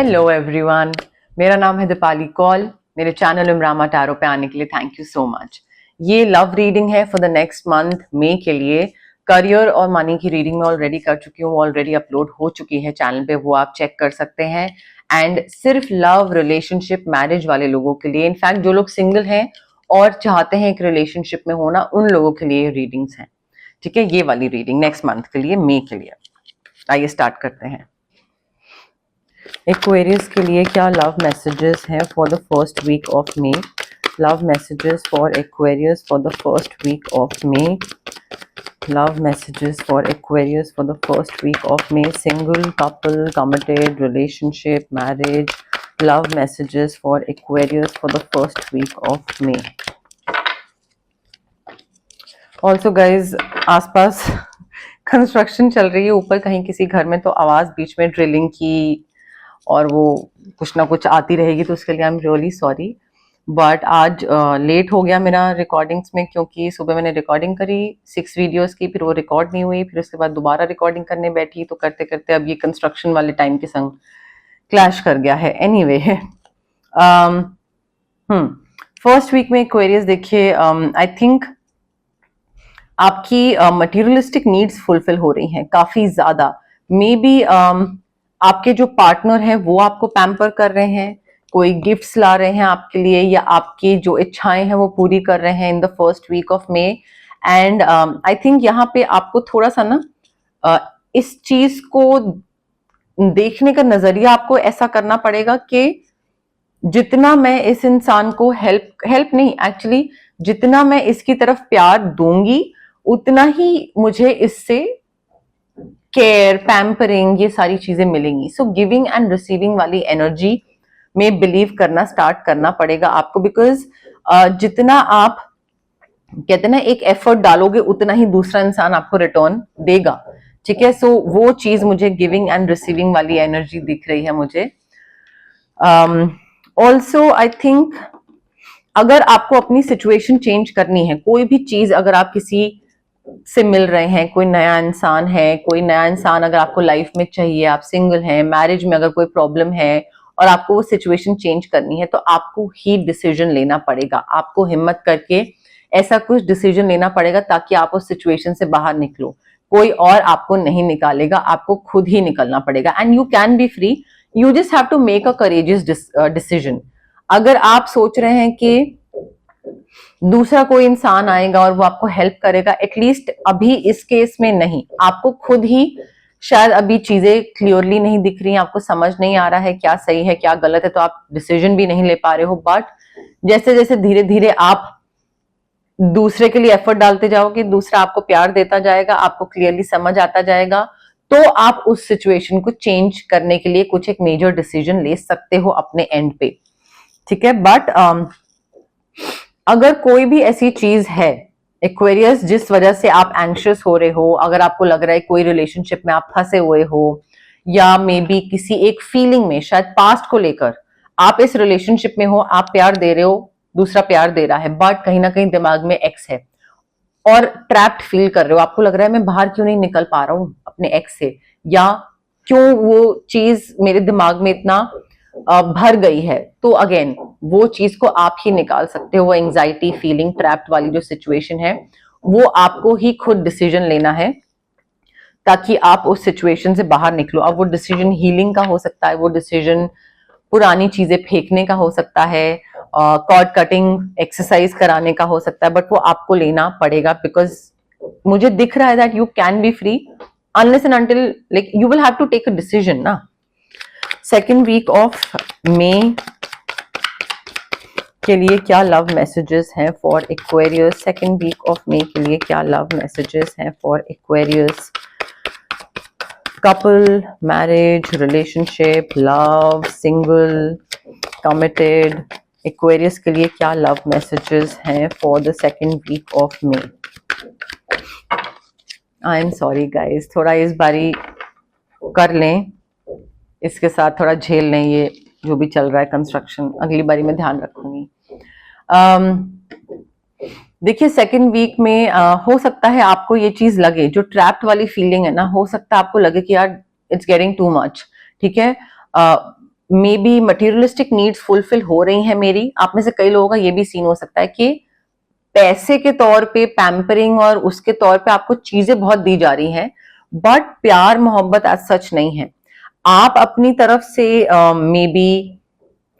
Hello everyone, मेरा नाम है दीपाली कौल। मेरे चैनल इमरामा टैरो पे आने के लिए थैंक यू सो मच। ये लव रीडिंग है फॉर द नेक्स्ट मंथ मई के लिए। करियर और मनी की रीडिंग में ऑलरेडी कर चुकी हूँ, ऑलरेडी अपलोड हो चुकी है चैनल पे, वो आप चेक कर सकते हैं। एंड सिर्फ लव, रिलेशनशिप, मैरिज वाले लोगों के लिए, इनफैक्ट जो लोग सिंगल हैं और चाहते हैं एक रिलेशनशिप में होना, उन लोगों के लिए रीडिंग्स हैं। ठीक है, ये वाली रीडिंग नेक्स्ट मंथ के लिए, मई के लिए। आइए स्टार्ट करते हैं। एक्वेरियस के लिए क्या लव मैसेजेस हैं for the first week of May? Love messages for Aquarius for the first week of May. Love messages for Aquarius for the first week of May. Single, couple, committed, relationship, marriage. Love messages for Aquarius for the first week of May. Also guys, आसपास construction चल रही है ऊपर कहीं किसी घर में, तो आवाज बीच में ड्रिलिंग की और वो कुछ ना कुछ आती रहेगी, तो उसके लिए I am really sorry. But आज लेट हो गया मेरा रिकॉर्डिंग्स में, क्योंकि सुबह मैंने रिकॉर्डिंग करी 6 वीडियोस की, फिर वो रिकॉर्ड नहीं हुई, फिर उसके बाद दोबारा रिकॉर्डिंग करने बैठी, तो करते करते अब ये कंस्ट्रक्शन वाले टाइम के संग क्लैश कर गया है। एनीवे, फर्स्ट वीक में एक्वेरियस देखिए, आई थिंक आपकी मटेरियलिस्टिक नीड्स फुलफिल हो रही हैं काफी ज्यादा। मे बी आपके जो पार्टनर हैं वो आपको पैम्पर कर रहे हैं, कोई गिफ्ट्स ला रहे हैं आपके लिए, या आपकी जो इच्छाएं हैं वो पूरी कर रहे हैं in the first week of May. And I think यहाँ पे आपको थोड़ा सा ना इस चीज को देखने का नजरिया आपको ऐसा करना पड़ेगा कि जितना मैं इस इंसान को हेल्प नहीं, एक्चुअली जितना मैं इसकी तरफ प्यार दूंगी उतना ही मुझे इससे केयर, पैम्परिंग, ये सारी चीजें मिलेंगी। सो गिविंग एंड रिसीविंग वाली एनर्जी में बिलीव करना स्टार्ट करना पड़ेगा आपको, बिकॉज जितना आप कहते हैं ना एक एफर्ट डालोगे उतना ही दूसरा इंसान आपको रिटर्न देगा। ठीक है, सो वो चीज मुझे गिविंग एंड रिसीविंग वाली एनर्जी दिख रही है मुझे। ऑल्सो आई थिंक अगर आपको अपनी सिचुएशन चेंज करनी है, कोई भी चीज अगर आप किसी से मिल रहे हैं, कोई नया इंसान है, कोई नया इंसान अगर आपको लाइफ में चाहिए, आप सिंगल हैं, मैरिज में अगर कोई प्रॉब्लम है और आपको वो सिचुएशन चेंज करनी है, तो आपको ही डिसीजन लेना पड़ेगा। आपको हिम्मत करके ऐसा कुछ डिसीजन लेना पड़ेगा ताकि आप उस सिचुएशन से बाहर निकलो। कोई और आपको नहीं निकालेगा, आपको खुद ही निकलना पड़ेगा। And you can be free, you just have to make a courageous decision. अगर आप सोच रहे हैं कि दूसरा कोई इंसान आएगा और वो आपको हेल्प करेगा, एटलीस्ट अभी इस केस में नहीं, आपको खुद ही शायद अभी चीजें क्लियरली नहीं दिख रही हैं, आपको समझ नहीं आ रहा है क्या सही है क्या गलत है, तो आप डिसीजन भी नहीं ले पा रहे हो। बट जैसे जैसे धीरे धीरे आप दूसरे के लिए एफर्ट डालते जाओगे, दूसरा आपको प्यार देता जाएगा, आपको क्लियरली समझ आता जाएगा, तो आप उस सिचुएशन को चेंज करने के लिए कुछ एक मेजर डिसीजन ले सकते हो अपने एंड पे। ठीक है, बट अगर कोई भी ऐसी चीज है एक्वेरियस जिस वजह से आप एंशियस हो रहे हो, अगर आपको लग रहा है कोई रिलेशनशिप में आप फंसे हुए हो, या मे बी किसी एक फीलिंग में, शायद पास्ट को लेकर आप इस रिलेशनशिप में हो, आप प्यार दे रहे हो, दूसरा प्यार दे रहा है, बट कहीं ना कहीं दिमाग में एक्स है और ट्रैप्ड फील कर रहे हो, आपको लग रहा है मैं बाहर क्यों नहीं निकल पा रहा हूं अपने एक्स से, या क्यों वो चीज मेरे दिमाग में इतना भर गई है, तो अगेन वो चीज को आप ही निकाल सकते हो। वो एंजाइटी फीलिंग, ट्रैप्ड वाली जो सिचुएशन है, वो आपको ही खुद डिसीजन लेना है ताकि आप उस सिचुएशन से बाहर निकलो। अब वो डिसीजन हीलिंग का हो सकता है, वो डिसीजन पुरानी चीजें फेंकने का हो सकता है, कॉर्ड कटिंग एक्सरसाइज कराने का हो सकता है, बट वो आपको लेना पड़ेगा, बिकॉज मुझे दिख रहा है that you can be free unless and until like you will have to take a decision ना। सेकेंड वीक ऑफ मे के लिए क्या लव मैसेजेस हैं for Aquarius? Second week of May के लिए क्या लव मैसेजेस हैं for Aquarius? Couple, marriage, relationship, love, single, committed. Aquarius के लिए क्या लव मैसेजेस हैं for the second week of May? I am sorry guys, थोड़ा इस बारी कर लें, इसके साथ थोड़ा झेल लें ये जो भी चल रहा है कंस्ट्रक्शन, अगली बारी मैं ध्यान रखूंगी। देखिए सेकेंड वीक में हो सकता है आपको ये चीज लगे, जो ट्रैप्ड वाली फीलिंग है ना, हो सकता है आपको लगे कि यार इट्स गेटिंग टू मच। ठीक है, may be materialistic needs fulfil हो रही हैं मेरी। आप में से कई लोगों का ये भी सीन हो सकता है कि पैसे के तौर पे पैम्परिंग और उसके तौर पे आपको चीजें बहुत दी जा रही हैं, बट प्यार मोहब्बत एज सच नहीं है। आप अपनी तरफ से मे बी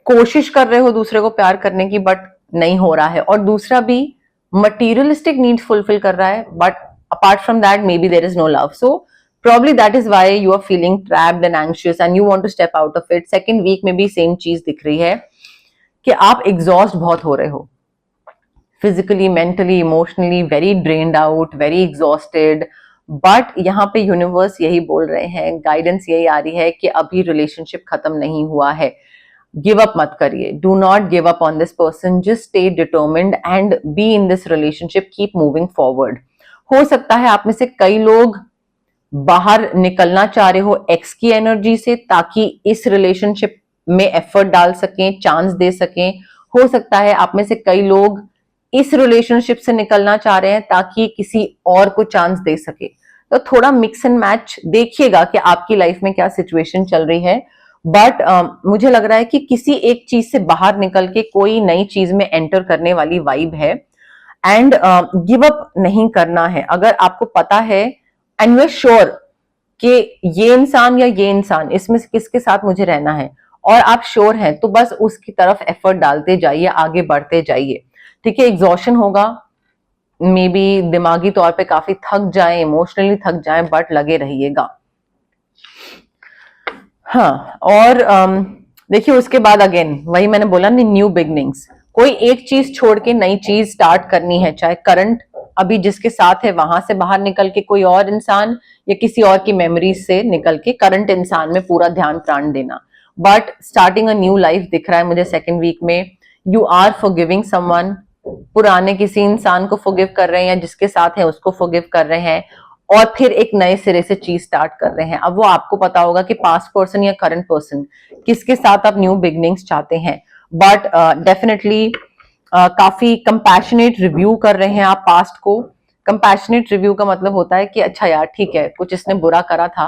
कोशिश कर रहे हो दूसरे को प्यार करने की, बट नहीं हो रहा है, और दूसरा भी मटीरियलिस्टिक नीड्स फुलफिल कर रहा है, but apart from that maybe there is no love. So probably that is why you are feeling trapped and anxious and you want to step out of it. Second week में भी same चीज दिख रही है कि आप exhaust बहुत हो रहे हो, physically, mentally, emotionally very drained out, very exhausted. But यहाँ पे यूनिवर्स यही बोल रहे हैं, गाइडेंस यही आ रही है कि अभी रिलेशनशिप खत्म नहीं हुआ है। गिव अप मत करिए, do not give up on this person, just stay determined and be in this relationship, keep moving forward. हो सकता है आप में से कई लोग बाहर निकलना चाह रहे हो एक्स की एनर्जी से, ताकि इस रिलेशनशिप में एफर्ट डाल सकें, चांस दे सकें। हो सकता है आप में से कई लोग इस रिलेशनशिप से निकलना चाह रहे हैं ताकि किसी और को चांस दे सके। तो थोड़ा मिक्स एंड मैच देखिएगा कि आपकी लाइफ में क्या सिचुएशन चल रही है। बट मुझे लग रहा है कि किसी एक चीज से बाहर निकल के कोई नई चीज में एंटर करने वाली वाइब है, एंड गिव अप नहीं करना है। अगर आपको पता है एंड यू आर श्योर कि ये इंसान या ये इंसान इसमें से किसके साथ मुझे रहना है, और आप श्योर हैं, तो बस उसकी तरफ एफर्ट डालते जाइए, आगे बढ़ते जाइए। ठीक है, एग्जॉशन होगा, मे बी दिमागी तौर पे काफी थक जाए, इमोशनली थक जाए, बट लगे रहिएगा। हाँ, और देखिए उसके बाद अगेन वही मैंने बोला नहीं, न्यू बिगनिंग्स। कोई एक चीज छोड़ के नई चीज स्टार्ट करनी है, चाहे करंट अभी जिसके साथ है वहां से बाहर निकल के कोई और इंसान, या किसी और की मेमोरीज से निकल के करंट इंसान में पूरा ध्यान प्राण देना। But starting a new life दिख रहा है मुझे सेकेंड वीक में। यू आर फॉरगिविंग समवन, पुराने किसी इंसान को फॉरगिव कर रहे हैं, या जिसके साथ है उसको फॉरगिव कर रहे हैं, और फिर एक नए सिरे से चीज स्टार्ट कर रहे हैं। अब वो आपको पता होगा कि पास्ट पर्सन या करंट पर्सन किसके साथ आप न्यू बिगनिंग्स चाहते हैं। बट डेफिनेटली काफी कंपैशनेट रिव्यू कर रहे हैं आप पास्ट को। कंपैशनेट रिव्यू का मतलब होता है कि अच्छा यार ठीक है, कुछ इसने बुरा करा था,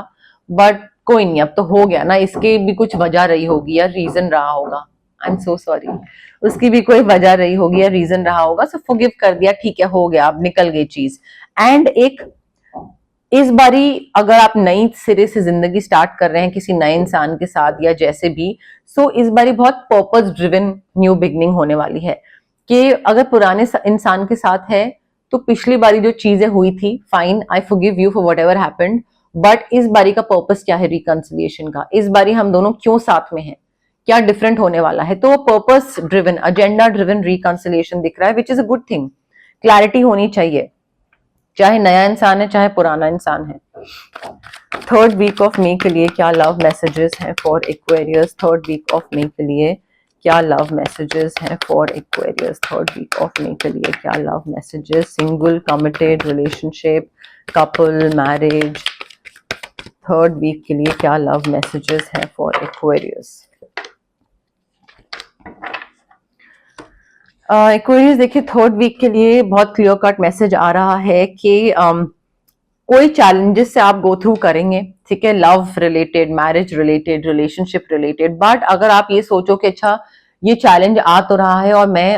बट कोई नहीं, अब तो हो गया ना, इसके भी कुछ वजह रही होगी या रीजन रहा होगा। आई एम सो सॉरी, उसकी भी कोई वजह रही होगी या रीजन रहा होगा, सो फॉरगिव कर दिया, ठीक है, हो गया, अब निकल गई चीज। एंड एक इस बारी अगर आप नई सिरे से जिंदगी स्टार्ट कर रहे हैं किसी नए इंसान के साथ या जैसे भी, सो इस बारी बहुत पर्पस ड्रिवन न्यू बिगनिंग होने वाली है। कि अगर पुराने इंसान के साथ है तो पिछली बारी जो चीजें हुई थी, fine, I forgive you for whatever happened, but इस बारी का पर्पस क्या है रिकंसिलिएशन का, इस बारी हम दोनों क्यों साथ में हैं, क्या डिफरेंट होने वाला है। तो purpose driven, agenda driven reconciliation दिख रहा है, which is a good thing. Clarity होनी चाहिए, चाहे नया इंसान है चाहे पुराना इंसान है। थर्ड वीक ऑफ मे के लिए क्या लव मैसेजेस हैं for Aquarius? Third week of May के लिए क्या लव मैसेजेस हैं for Aquarius? Third week of May के लिए क्या love messages? Single, committed, relationship, couple, marriage. Third week के लिए क्या लव मैसेजेस हैं फॉर एक्वेरियस? एक्वेरियस देखिए, थर्ड वीक के लिए बहुत क्लियर कट मैसेज आ रहा है कि कोई चैलेंजेस से आप गो थ्रू करेंगे, ठीक है, love related, marriage related, relationship related. But अगर आप ये सोचो कि अच्छा ये चैलेंज आ तो रहा है और मैं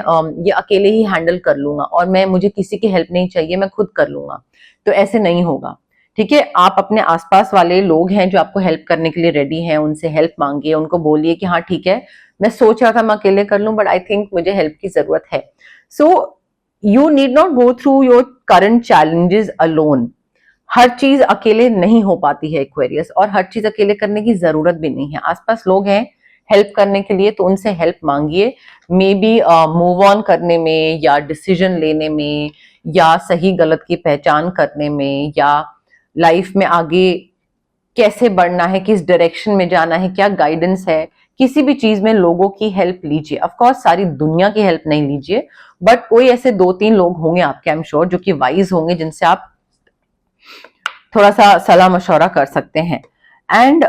ये अकेले ही हैंडल कर लूंगा और मुझे किसी की हेल्प नहीं चाहिए, मैं खुद कर लूंगा, तो ऐसे नहीं होगा। ठीक है, आप अपने आसपास वाले लोग हैं जो आपको हेल्प करने के लिए रेडी हैं, उनसे हेल्प मांगिए, उनको बोलिए कि हाँ ठीक है, मैं सोच रहा था मैं अकेले कर लूं, बट आई थिंक मुझे हेल्प की जरूरत है। So you need not go through your current challenges alone. हर चीज अकेले नहीं हो पाती है एक्वेरियस, और हर चीज अकेले करने की जरूरत भी नहीं है। आसपास लोग हैं हेल्प करने के लिए, तो उनसे हेल्प मांगिए। मे बी मूव ऑन करने में, या डिसीजन लेने में, या सही गलत की पहचान करने में, या लाइफ में आगे कैसे बढ़ना है, किस डायरेक्शन में जाना है, क्या गाइडेंस है, किसी भी चीज में लोगों की हेल्प लीजिए। ऑफ कोर्स सारी दुनिया की हेल्प नहीं लीजिए, बट कोई ऐसे 2-3 लोग होंगे आपके, आई एम श्योर, जो कि वाइज होंगे, जिनसे आप थोड़ा सा सलाह मशवरा कर सकते हैं। एंड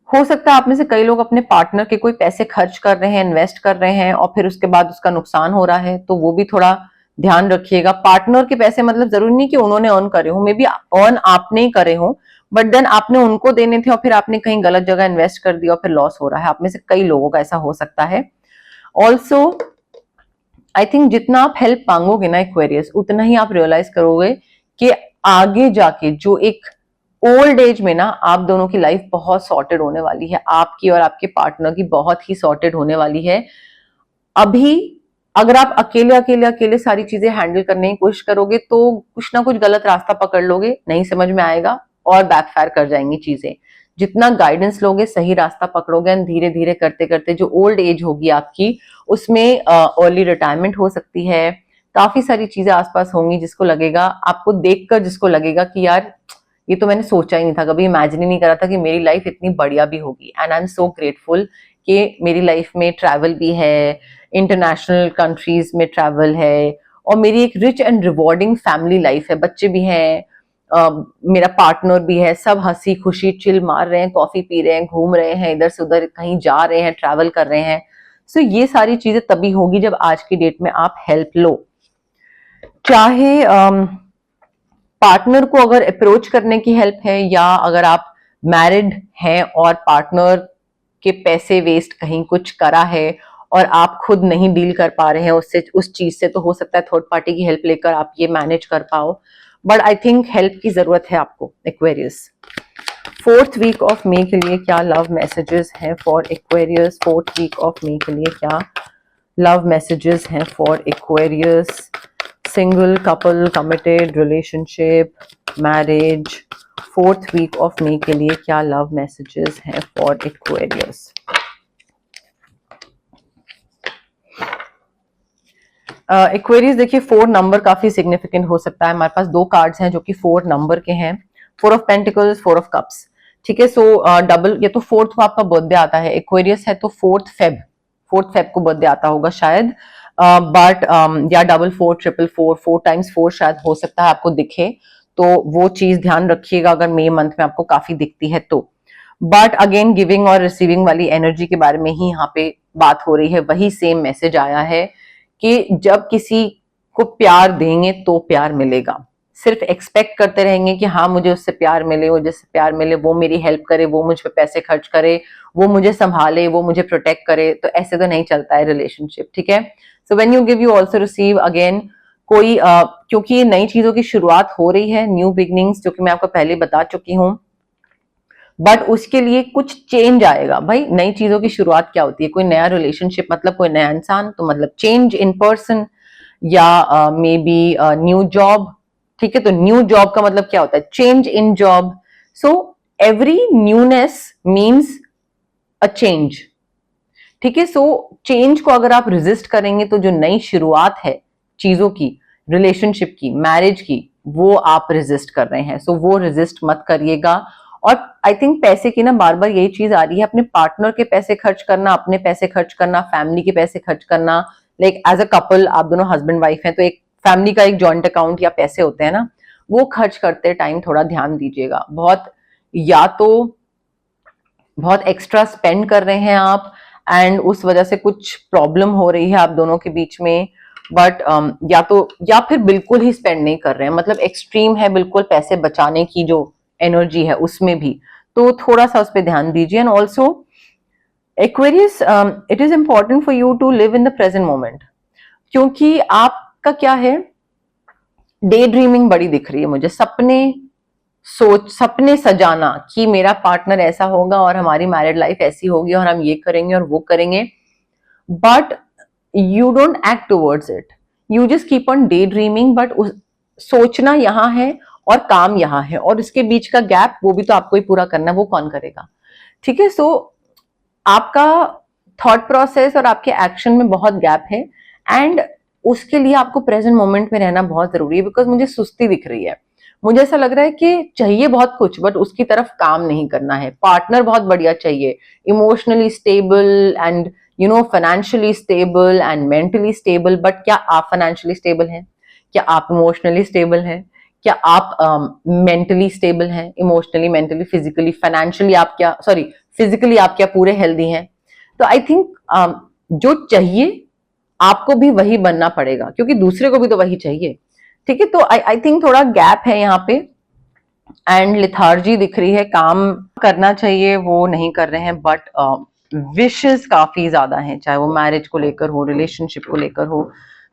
हो सकता है आप में से कई लोग अपने पार्टनर के कोई पैसे खर्च कर रहे हैं, इन्वेस्ट कर रहे हैं, और फिर उसके बाद उसका नुकसान हो रहा है, तो वो भी थोड़ा ध्यान रखिएगा। पार्टनर के पैसे मतलब जरूरी नहीं कि उन्होंने अर्न करे हो, मे बी अर्न आपने ही करे हो, बट देन आपने उनको देने थे और फिर आपने कहीं गलत जगह इन्वेस्ट कर दिया और फिर लॉस हो रहा है। आप में से कई लोगों का ऐसा हो सकता है। ऑल्सो आई थिंक जितना आप हेल्प मांगोगे ना एक्वेरियस, उतना ही आप रियलाइज करोगे कि आगे जाके जो एक ओल्ड एज में ना आप दोनों की लाइफ बहुत सॉर्टेड होने वाली है, आपकी और आपके पार्टनर की बहुत ही सॉर्टेड होने वाली है। अभी अगर आप अकेले अकेले अकेले सारी चीजें हैंडल करने की कोशिश करोगे तो कुछ ना कुछ गलत रास्ता पकड़ लोगे, नहीं समझ में आएगा और बैकफायर कर जाएंगी चीजें। जितना गाइडेंस लोगे, सही रास्ता पकड़ोगे एंड धीरे धीरे करते करते जो ओल्ड एज होगी आपकी, उसमें अर्ली रिटायरमेंट हो सकती है। काफी सारी चीजें आसपास होंगी जिसको लगेगा, आपको देखकर जिसको लगेगा कि यार ये तो मैंने सोचा ही नहीं था, कभी इमेजिन ही नहीं करा था कि मेरी लाइफ इतनी बढ़िया भी होगी। And I am so grateful कि मेरी लाइफ में ट्रैवल भी है, इंटरनेशनल कंट्रीज में ट्रैवल है, और मेरी एक rich and rewarding family life है। बच्चे भी हैं, मेरा पार्टनर भी है, सब हंसी खुशी चिल मार रहे हैं, कॉफी पी रहे हैं, घूम रहे हैं, इधर से उधर कहीं जा रहे हैं, ट्रैवल कर रहे हैं। सो ये सारी चीजें तभी होगी जब आज की डेट में आप हेल्प लो। चाहे पार्टनर को अगर अप्रोच करने की हेल्प है, या अगर आप मैरिड हैं और पार्टनर के पैसे वेस्ट कहीं कुछ करा है और आप खुद नहीं डील कर पा रहे हैं उससे, उस चीज से, तो हो सकता है थर्ड पार्टी की हेल्प लेकर आप ये मैनेज कर पाओ। बट आई थिंक हेल्प की जरूरत है आपको Aquarius. 4th week of May के लिए क्या लव मैसेजेस हैं for Aquarius? 4th week of May के लिए क्या लव मैसेजेस हैं for Aquarius? Single, couple, committed, relationship, marriage. 4th week of May के लिए क्या लव मैसेजेस हैं फॉर एक्वेरियस? एक्वेरियस देखिए 4 नंबर काफी सिग्निफिकेंट हो सकता है। हमारे पास 2 कार्ड्स हैं जो कि 4 नंबर के हैं, 4 ऑफ पेंटिकल्स, 4 ऑफ कप्स। ठीक है, सो डबल, ये तो 4th को आपका बर्थडे आता है, एक्वेरियस है तो 4th फेब को बर्थडे आता होगा शायद, बट या 44, 444, 4 टाइम्स 4 शायद हो सकता है आपको दिखे, तो वो चीज ध्यान रखिएगा अगर मई मंथ में आपको काफी दिखती है तो। बट अगेन गिविंग और रिसीविंग वाली एनर्जी के बारे में ही यहाँ पे बात हो रही है। वही सेम मैसेज आया है कि जब किसी को प्यार देंगे तो प्यार मिलेगा। सिर्फ एक्सपेक्ट करते रहेंगे कि हाँ मुझे उससे प्यार मिले, वो जिससे प्यार मिले, वो मेरी हेल्प करे, वो मुझ पे पैसे खर्च करे, वो मुझे संभाले, वो मुझे प्रोटेक्ट करे, तो ऐसे तो नहीं चलता है रिलेशनशिप। ठीक है, so when you give you also receive. Again कोई क्योंकि ये नई चीजों की शुरुआत हो रही है, न्यू बिगनिंग्स, जो कि मैं आपको पहले बता चुकी हूँ, बट उसके लिए कुछ चेंज आएगा। भाई नई चीजों की शुरुआत क्या होती है? कोई नया रिलेशनशिप मतलब कोई नया इंसान, तो मतलब चेंज इन पर्सन, या मे बी न्यू जॉब। ठीक है, तो न्यू जॉब का मतलब क्या होता है? Change in job. So every newness means a change. ठीक है, सो चेंज को अगर आप रेजिस्ट करेंगे तो जो नई शुरुआत है चीजों की, रिलेशनशिप की, मैरिज की, वो आप रेजिस्ट कर रहे हैं। सो वो रेजिस्ट मत करिएगा। और आई थिंक पैसे की ना बार बार यही चीज आ रही है, अपने पार्टनर के पैसे खर्च करना, अपने पैसे खर्च करना, फैमिली के पैसे खर्च करना। लाइक एज अ कपल आप दोनों हस्बैंड वाइफ हैं तो एक फैमिली का एक जॉइंट अकाउंट या पैसे होते हैं ना, वो खर्च करते टाइम थोड़ा ध्यान दीजिएगा। बहुत, या तो बहुत एक्स्ट्रा स्पेंड कर रहे हैं आप एंड उस वजह से कुछ प्रॉब्लम हो रही है आप दोनों के बीच में, बट या फिर बिल्कुल ही स्पेंड नहीं कर रहे हैं, मतलब एक्सट्रीम है बिल्कुल पैसे बचाने की जो एनर्जी है उसमें भी, तो थोड़ा सा उस पर ध्यान दीजिए। And also Aquarius, it is important for you to live in the present moment, क्योंकि आपका क्या है, डे ड्रीमिंग बड़ी दिख रही है मुझे, सपने सजाना कि मेरा पार्टनर ऐसा होगा और हमारी मैरिड लाइफ ऐसी होगी और हम ये करेंगे और वो करेंगे, but you don't act towards it, you just keep on day dreaming. But सोचना यहाँ है और काम यहाँ है, और इसके बीच का गैप वो भी तो आपको ही पूरा करना है, वो कौन करेगा? ठीक है, सो आपका थॉट प्रोसेस और आपके एक्शन में बहुत गैप है, एंड उसके लिए आपको प्रेजेंट मोमेंट में रहना बहुत जरूरी है। बिकॉज मुझे सुस्ती दिख रही है, मुझे ऐसा लग रहा है कि चाहिए बहुत कुछ बट उसकी तरफ काम नहीं करना है। पार्टनर बहुत बढ़िया चाहिए, emotionally stable and financially stable and mentally stable, but क्या आप फाइनेंशियली स्टेबल हैं? क्या आप इमोशनली स्टेबल हैं? क्या आप मेंटली स्टेबल हैं? इमोशनली, मेंटली, फिजिकली, फाइनेंशियली आप क्या, फिजिकली आप क्या पूरे हेल्दी हैं? तो आई थिंक जो चाहिए आपको भी वही बनना पड़ेगा, क्योंकि दूसरे को भी तो वही चाहिए। ठीक है, तो आई थिंक थोड़ा गैप है यहाँ पे, एंड लिथार्जी दिख रही है, काम करना चाहिए वो नहीं कर रहे हैं, बट विशेस काफी ज्यादा हैं, चाहे वो मैरिज को लेकर हो, रिलेशनशिप को लेकर हो,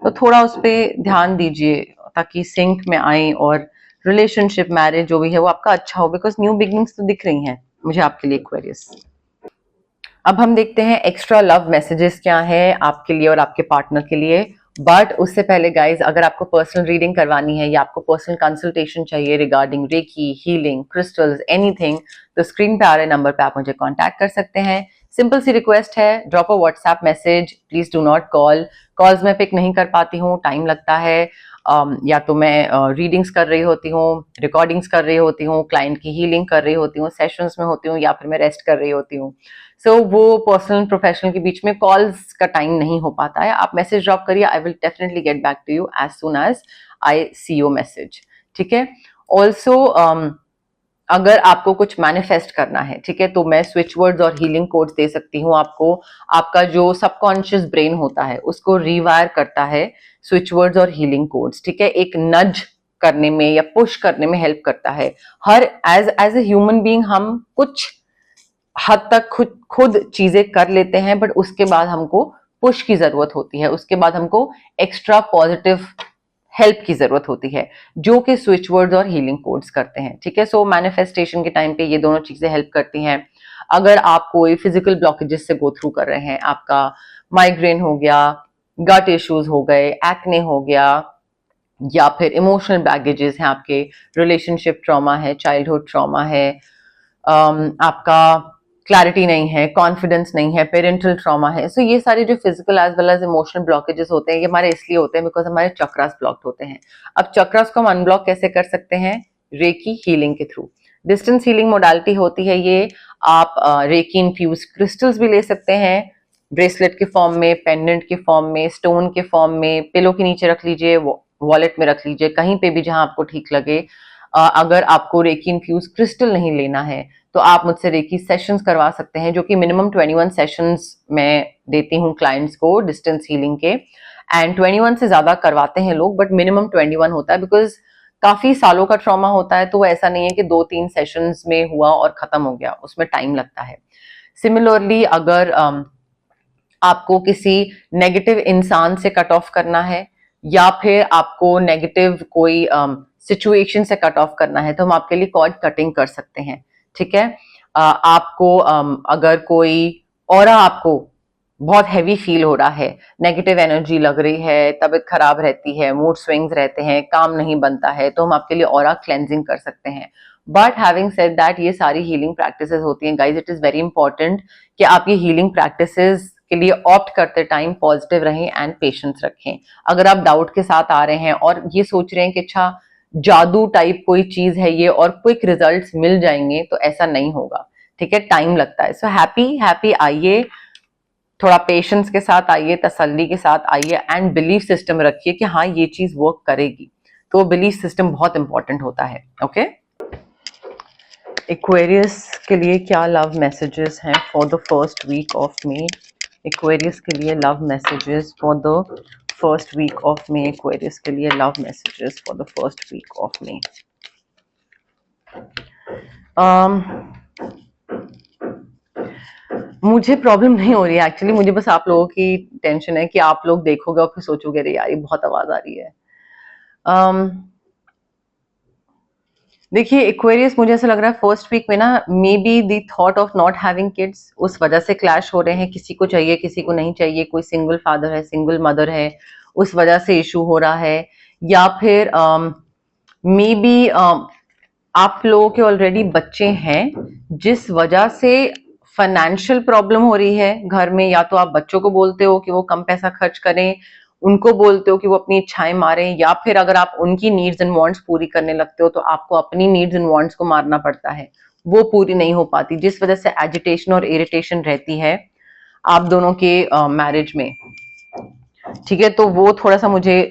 तो थोड़ा उस पर ध्यान दीजिए ताकि सिंक में आए और रिलेशनशिप मैरिज जो भी है वो आपका अच्छा हो, बिकॉज न्यू बिगनिंग्स तो दिख रही हैं मुझे आपके लिए एक्वेरियस। अब हम देखते हैं एक्स्ट्रा लव मैसेजेस क्या है आपके लिए और आपके पार्टनर के लिए। बट उससे पहले गाइज, अगर आपको पर्सनल रीडिंग करवानी है या आपको पर्सनल कंसल्टेशन चाहिए regarding reiki, healing, crystals, anything, तो स्क्रीन पे आ रहे नंबर पे आप मुझे कांटेक्ट कर सकते हैं। सिंपल सी रिक्वेस्ट है, drop a WhatsApp message, please do not call. Calls मैं पिक नहीं कर पाती हूँ, टाइम लगता है, या तो मैं रीडिंग्स कर रही होती हूँ, रिकॉर्डिंग्स कर रही होती हूँ, क्लाइंट की हीलिंग कर रही होती हूँ, सेशंस में होती हूँ, या फिर मैं रेस्ट कर रही होती हूँ। सो वो पर्सनल प्रोफेशनल के बीच में कॉल्स का टाइम नहीं हो पाता है। आप मैसेज ड्रॉप करिए, I will definitely get back to you as soon as I see your message. ठीक है, ऑल्सो अगर आपको कुछ मैनिफेस्ट करना है, ठीक है, तो मैं स्विच वर्ड्स और हीलिंग कोड्स दे सकती हूँ आपको। आपका जो सबकॉन्शियस ब्रेन होता है उसको रीवायर करता है स्विच वर्ड्स और हीलिंग कोड्स। ठीक है, एक नज करने में या पुश करने में हेल्प करता है। हर एज ए ह्यूमन बीइंग हम कुछ हद तक खुद चीजें कर लेते हैं, बट उसके बाद हमको पुश की जरूरत होती है, उसके बाद हमको एक्स्ट्रा पॉजिटिव हेल्प की जरूरत होती है, जो कि स्विच वर्ड्स और हीलिंग कोड्स करते हैं। ठीक है, सो मैनिफेस्टेशन के टाइम पे ये दोनों चीजें हेल्प करती हैं। अगर आप कोई फिजिकल ब्लॉकेजेस से गो थ्रू कर रहे हैं, आपका माइग्रेन हो गया, गट इश्यूज हो गए, एक्ने हो गया, या फिर इमोशनल बैगेजेस हैं आपके, रिलेशनशिप ट्रॉमा है, चाइल्डहुड ट्रॉमा है, आपका क्लैरिटी नहीं है, कॉन्फिडेंस नहीं है, पेरेंटल ट्रॉमा है, सो ये सारे जो physical as well as emotional blockages होते हैं, ये हमारे इसलिए होते हैं बिकॉज हमारे चक्रास ब्लॉक्ड होते हैं। अब चक्रास को हम अनब्लॉक कैसे कर सकते हैं? रेकी हीलिंग के थ्रू। डिस्टेंस हीलिंग मोडालिटी होती है ये। आप रेकी इन्फ्यूज क्रिस्टल्स भी ले सकते हैं, ब्रेसलेट के फॉर्म में, पेंडेंट के फॉर्म में, स्टोन के फॉर्म में, पिलो के नीचे रख लीजिए, वॉलेट में रख लीजिए, कहीं पे भी जहां आपको ठीक लगे। अगर आपको रेकी इन्फ्यूज क्रिस्टल नहीं लेना है तो आप मुझसे रेकी सेशंस करवा सकते हैं, जो कि मिनिमम 21 सेशंस मैं देती हूँ क्लाइंट्स को डिस्टेंस हीलिंग के, एंड 21 से ज्यादा करवाते हैं लोग, बट मिनिमम 21 होता है बिकॉज काफी सालों का ट्रॉमा होता है, तो वो ऐसा नहीं है कि 2-3 सेशंस में हुआ और खत्म हो गया, उसमें टाइम लगता है। सिमिलरली अगर आपको किसी नेगेटिव इंसान से कट ऑफ करना है, या फिर आपको नेगेटिव कोई सिचुएशन से कट ऑफ करना है, तो हम आपके लिए कॉर्ड कटिंग कर सकते हैं। ठीक है, आपको अगर कोई ऑरा आपको बहुत हैवी फील हो रहा है, नेगेटिव एनर्जी लग रही है, तबीयत खराब रहती है, मूड स्विंग्स रहते हैं, काम नहीं बनता है, तो हम आपके लिए ऑरा क्लेंजिंग कर सकते हैं। बट हैविंग सेड दैट, ये सारी हीलिंग प्रैक्टिसेस होती हैं guys, it is very important कि आप ये हीलिंग प्रैक्टिसेस के लिए ऑप्ट करते टाइम पॉजिटिव रहें एंड पेशेंस रखें। अगर आप डाउट के साथ आ रहे हैं और ये सोच रहे हैं कि अच्छा जादू टाइप कोई चीज है ये और क्विक रिजल्ट्स मिल जाएंगे, तो ऐसा नहीं होगा। ठीक है, टाइम लगता है। सो हैप्पी आइए, थोड़ा पेशेंस के साथ आइए, तसल्ली के साथ आइए, एंड बिलीफ सिस्टम रखिए कि हाँ ये चीज वर्क करेगी। तो बिलीफ सिस्टम बहुत इंपॉर्टेंट होता है। ओके, एक्वेरियस के लिए क्या लव मैसेजेस हैं for the first week of May? Aquarius के लिए love messages for the first week of May. Aquarius के लिए love messages for the first week of May. मुझे प्रॉब्लम नहीं हो रही है एक्चुअली, मुझे बस आप लोगों की टेंशन है कि आप लोग देखोगे और फिर सोचोगे अरे यार ये बहुत आवाज आ रही है। देखिए एक्वेरियस, मुझे ऐसा लग रहा है फर्स्ट वीक में ना, may be the thought of not having kids, उस वजह से क्लैश हो रहे हैं। किसी को चाहिए, किसी को नहीं चाहिए, कोई सिंगल फादर है, सिंगल मदर है, उस वजह से इशू हो रहा है। या फिर मे बी आप लोगों के ऑलरेडी बच्चे हैं, जिस वजह से फाइनेंशियल प्रॉब्लम हो रही है घर में। या तो आप बच्चों को बोलते हो कि वो कम पैसा खर्च करें, उनको बोलते हो कि वो अपनी इच्छाएं मारें, या फिर अगर आप उनकी नीड्स एंड वांट्स पूरी करने लगते हो तो आपको अपनी नीड्स एंड वांट्स को मारना पड़ता है, वो पूरी नहीं हो पाती, जिस वजह से एजिटेशन और इरिटेशन रहती है आप दोनों के मैरिज में। ठीक है, तो वो थोड़ा सा मुझे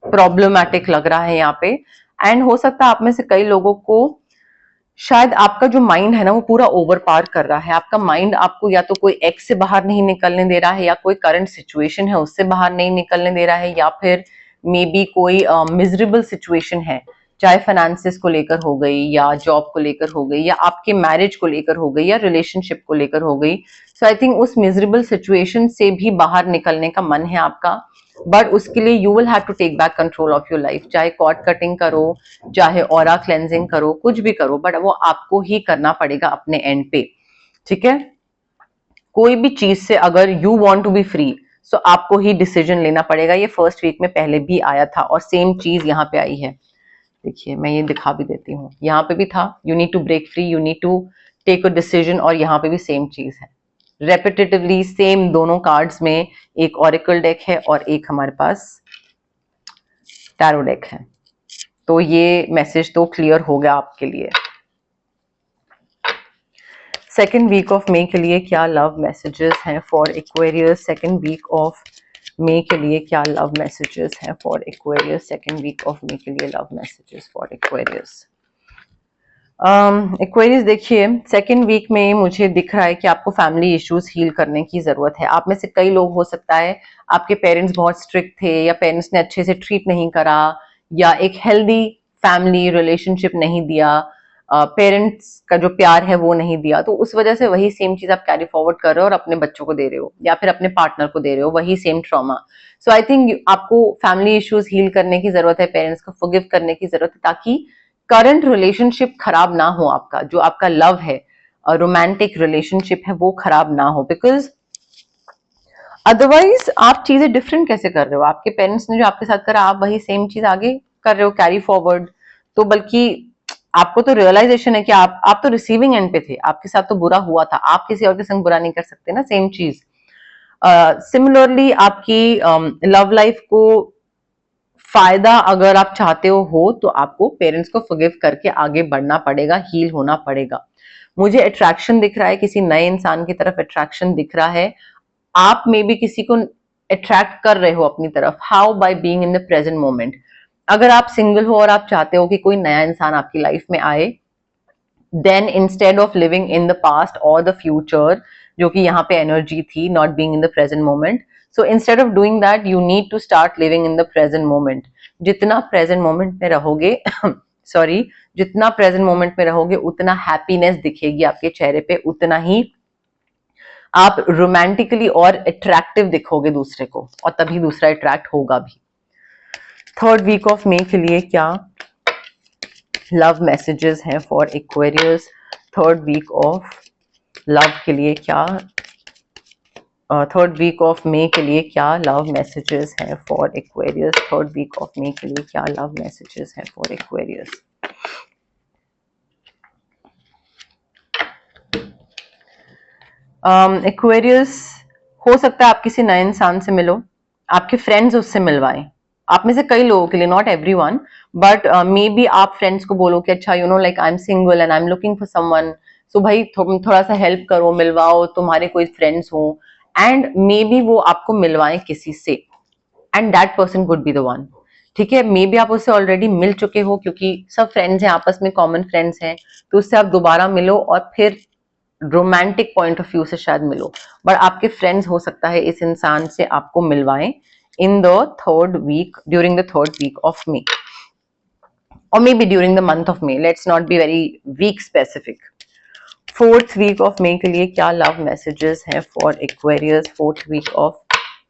प्रॉब्लमैटिक लग रहा है यहाँ पे। एंड हो सकता है आप में से कई लोगों को शायद आपका जो माइंड है ना वो पूरा ओवर पार कर रहा है। आपका माइंड आपको या तो कोई एक्स से बाहर नहीं निकलने दे रहा है, या कोई करंट सिचुएशन है उससे बाहर नहीं निकलने दे रहा है, या फिर मे बी कोई मिजरेबल सिचुएशन है, चाहे फाइनेंसेस को लेकर हो गई, या जॉब को लेकर हो गई, या आपके मैरिज को लेकर हो गई, या रिलेशनशिप को लेकर हो गई। सो आई थिंक उस मिजरेबल सिचुएशन से भी बाहर निकलने का मन है आपका, बट उसके लिए you will have to take back control of your life. चाहे कॉर्ड कटिंग करो, चाहे ऑरा क्लेंजिंग करो, कुछ भी करो, बट वो आपको ही करना पड़ेगा अपने एंड पे, ठीक है। कोई भी चीज से अगर you want to be free, so आपको ही डिसीजन लेना पड़ेगा। ये फर्स्ट वीक में पहले भी आया था और सेम चीज यहाँ पे आई है। देखिए मैं ये दिखा भी देती हूँ, यहाँ पे भी था, you need to break free, you need to take a decision, और यहाँ पे भी सेम चीज है, रेपिटेटिवली सेम। दोनों कार्ड्स में एक ऑरिकल डेक है और एक हमारे पास टैरो डेक है। तो ये मैसेज तो क्लियर हो गया आपके लिए। सेकेंड वीक ऑफ मे के लिए क्या लव मैसेजेस हैं for Aquarius? Second week of May के लिए क्या लव मैसेजेस हैं for Aquarius? Second week of May के लिए love messages for Aquarius. Aquarius देखिए, सेकेंड वीक में मुझे दिख रहा है कि आपको फैमिली इश्यूज हील करने की जरूरत है। आप में से कई लोग, हो सकता है आपके पेरेंट्स बहुत स्ट्रिक्ट थे, या पेरेंट्स ने अच्छे से ट्रीट नहीं करा, या एक हेल्दी फैमिली रिलेशनशिप नहीं दिया, पेरेंट्स का जो प्यार है वो नहीं दिया, तो उस वजह से वही सेम चीज आप कैरी फॉरवर्ड कर रहे हो और अपने बच्चों को दे रहे हो, या फिर अपने पार्टनर को दे रहे हो, वही same trauma. So I think आपको फैमिली इश्यूज हील करने की जरूरत है, पेरेंट्स को फॉरगिव करने की जरूरत है, ताकि करंट रिलेशनशिप खराब ना हो आपका, जो आपका लव है, रोमांटिक रिलेशनशिप है, वो खराब ना हो। बिकॉज अदरवाइज आप चीजें डिफरेंट कैसे कर रहे हो? आपके पेरेंट्स ने जो आपके साथ करा, आप वही सेम चीज आगे कर रहे हो, कैरी फॉरवर्ड। तो बल्कि आपको तो रियलाइजेशन है कि आप तो रिसीविंग एंड पे थे, आपके साथ तो बुरा हुआ था, आप किसी और के संग बुरा नहीं कर सकते ना, सेम चीज। सिमिलरली आपकी लव लाइफ को फायदा अगर आप चाहते हो तो आपको पेरेंट्स को फॉरगिव करके आगे बढ़ना पड़ेगा, हील होना पड़ेगा। मुझे अट्रैक्शन दिख रहा है, किसी नए इंसान की तरफ अट्रैक्शन दिख रहा है। आप में भी किसी को अट्रैक्ट कर रहे हो अपनी तरफ। How? By being in the present moment. अगर आप सिंगल हो और आप चाहते हो कि कोई नया इंसान आपकी लाइफ में आए, then instead of living in the past और द फ्यूचर, जो कि यहाँ पे एनर्जी थी, not being in the present moment, so instead of doing that you need to start living in the present moment. जितना present moment में रहोगे sorry, जितना प्रेजेंट मोमेंट में रहोगे उतना हैप्पीनेस दिखेगी आपके चेहरे पे, उतना ही आप रोमांटिकली और अट्रैक्टिव दिखोगे दूसरे को, और तभी दूसरा अट्रैक्ट होगा भी। थर्ड वीक ऑफ मे के लिए क्या लव मैसेजेस हैं for Aquarius? Third week of love के लिए क्या, थर्ड वीक ऑफ मे के लिए क्या लव मैसेजेस हैं for Aquarius? Third week of May के लिए क्या लव मैसेजेस हैं फॉर एक्वेरियस? एक्वेरियस, हो सकता है आप किसी नए इंसान से मिलो, आपके फ्रेंड्स उससे मिलवाएं। आप में से कई लोगों के लिए, not everyone, but maybe आप फ्रेंड्स को बोलो कि अच्छा, you know, like I am single and I am looking for someone, so भाई थोड़ा सा हेल्प करो, मिलवाओ, तुम्हारे कोई फ्रेंड्स हो, एंड मे बी वो आपको मिलवाएं किसी से, and that person would be the one. ठीक है, मे बी आप उससे ऑलरेडी मिल चुके हो, क्योंकि सब फ्रेंड्स हैं, आपस में कॉमन फ्रेंड्स हैं, तो उससे आप दोबारा मिलो और फिर रोमांटिक पॉइंट ऑफ व्यू से शायद मिलो, बट आपके फ्रेंड्स हो सकता है इस इंसान से आपको मिलवाएं in the third week, during the third week of May, or maybe during the month of May. Let's not be very week specific. Fourth week of May के लिए क्या लव मैसेजेस हैं for Aquarius? Fourth week of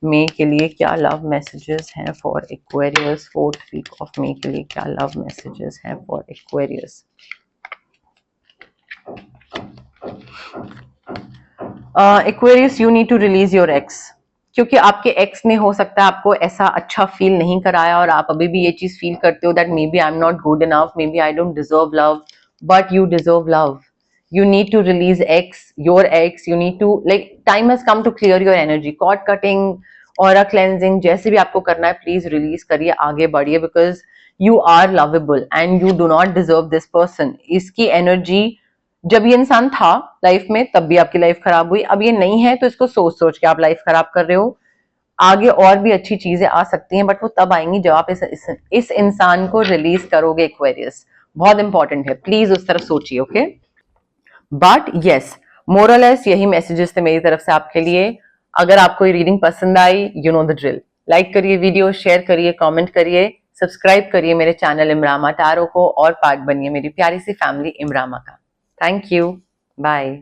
May के लिए क्या love messages हैं for Aquarius? Fourth week of May के लिए क्या लव मैसेजेस हैं for Aquarius? Aquarius, you need to release your ex, क्योंकि आपके एक्स ने हो सकता है आपको ऐसा अच्छा फील नहीं कराया, और आप अभी भी ये चीज फील करते हो that maybe I am not good enough, maybe I don't deserve love, but you deserve love. You need to release your ex. You need to, like, time has come to clear your energy. Cord cutting, aura cleansing, जैसे भी आपको करना है, please release करिए, आगे बढ़िए, because you are lovable and you do not deserve this person. इसकी energy, जब ये इंसान था लाइफ में तब भी आपकी लाइफ खराब हुई, अब ये नहीं है तो इसको सोच सोच के आप लाइफ खराब कर रहे हो. आगे और भी अच्छी चीजें आ सकती हैं, बट वो तब आएंगी जब आप इस इंसान को रिलीज करोगे एक्वेरियस. बहुत इंपॉर्टेंट है, प्लीज उस तरफ सोचिए, ओके। बट यस, मोरलेस यही मैसेजेस थे मेरी तरफ से आपके लिए। अगर आपको ये रीडिंग पसंद आई, you know the drill, like करिए वीडियो, शेयर करिए, कमेंट करिए, सब्सक्राइब करिए मेरे चैनल इमरामा टैरो को और पार्ट बनिए मेरी प्यारी सी फैमिली इमरामा का। Thank you, bye.